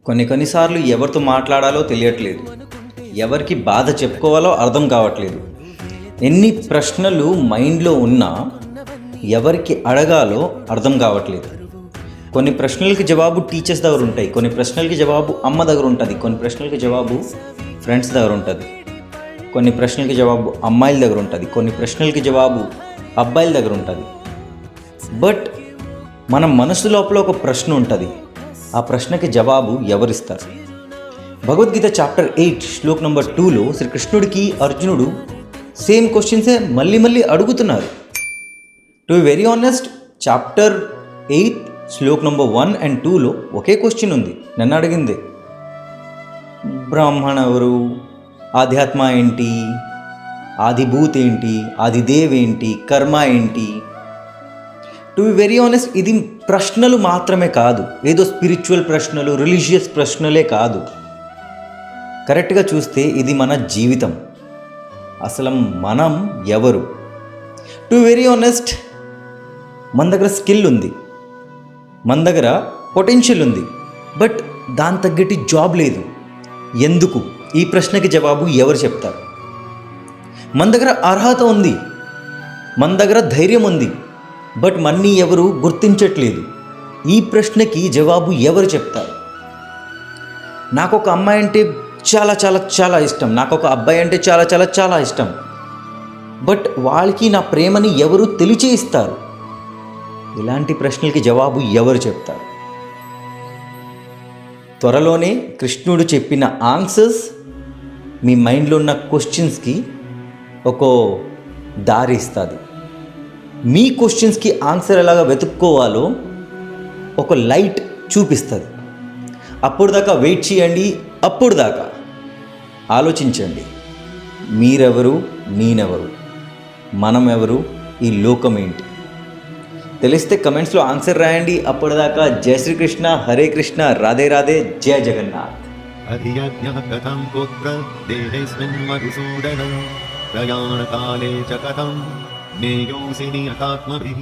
కొన్నిసార్లు ఎవరితో మాట్లాడాలో తెలియట్లేదు, ఎవరికి బాధ చెప్పుకోవాలో అర్థం కావట్లేదు. ఎన్ని ప్రశ్నలు మైండ్లో ఉన్నా ఎవరికి అడగాలో అర్థం కావట్లేదు. కొన్ని ప్రశ్నలకి జవాబు టీచర్స్ దగ్గర ఉంటాయి, కొన్ని ప్రశ్నలకి జవాబు అమ్మ దగ్గర ఉంటుంది, కొన్ని ప్రశ్నలకి జవాబు ఫ్రెండ్స్ దగ్గర ఉంటుంది, కొన్ని ప్రశ్నలకి జవాబు అమ్మాయిల దగ్గర ఉంటుంది, కొన్ని ప్రశ్నలకి జవాబు అబ్బాయిల దగ్గర ఉంటుంది. బట్ మన మనసు లోపల ఒక ప్రశ్న ఉంటుంది, ఆ ప్రశ్నకి జవాబు ఎవరిస్తారు? భగవద్గీత చాప్టర్ 8 శ్లోక్ నెంబర్ 2లో శ్రీకృష్ణుడికి అర్జునుడు సేమ్ క్వశ్చన్సే మళ్ళీ అడుగుతున్నారు. To be very honest, chapter 8 shlok number 1 and 2లో ఒకే క్వశ్చన్ ఉంది. నన్ను అడిగింది, బ్రాహ్మణ ఎవరు, ఆధ్యాత్మ ఏంటి, ఆదిభూత్ ఏంటి, ఆదిదేవ్ ఏంటి, కర్మ ఏంటి? టు బి వెరీ ఆనెస్ట్, ఇది ప్రశ్నలు మాత్రమే కాదు, ఏదో స్పిరిచువల్ ప్రశ్నలు, రిలీజియస్ ప్రశ్నలే కాదు. కరెక్ట్గా చూస్తే ఇది మన జీవితం. అసలు మనం ఎవరు? టు బి వెరీ ఆనెస్ట్, మన దగ్గర స్కిల్ ఉంది, మన దగ్గర పొటెన్షియల్ ఉంది, బట్ దాని తగ్గట్టి జాబ్ లేదు. ఎందుకు? ఈ ప్రశ్నకి జవాబు ఎవరు చెప్తారు? మన దగ్గర అర్హత ఉంది, మన దగ్గర ధైర్యం ఉంది, బట్ మన్ని ఎవరు గుర్తించట్లేదు. ఈ ప్రశ్నకి జవాబు ఎవరు చెప్తారు? నాకు ఒక అమ్మాయి అంటే చాలా చాలా చాలా ఇష్టం, నాకు ఒక అబ్బాయి అంటే చాలా చాలా చాలా ఇష్టం, బట్ వాళ్ళకి నా ప్రేమని ఎవరు తెలియచేయిస్తారు? ఇలాంటి ప్రశ్నలకి జవాబు ఎవరు చెప్తారు? త్వరలోనే కృష్ణుడు చెప్పిన ఆన్సర్స్ మీ మైండ్లో ఉన్న క్వశ్చన్స్కి ఒక దారి ఇస్తుంది. మీ క్వశ్చన్స్కి ఆన్సర్ ఎలాగా వెతుక్కోవాలో ఒక లైట్ చూపిస్తుంది. అప్పుడు దాకా వెయిట్ చేయండి, అప్పుడు దాకా ఆలోచించండి. మీరెవరు, నేనెవరు, మనం ఎవరు, ఈ లోకం ఏంటి? తెలిస్తే కమెంట్స్లో ఆన్సర్ రాయండి. అప్పటిదాకా జయ శ్రీకృష్ణ, హరే కృష్ణ, రాధే రాధే, జయ జగన్నాథ్. కథం పుత్ర దేహేస్మిన్ మధుసూదనం ప్రయాణకాలే చ కథం నేయోసి నియతాత్మభిః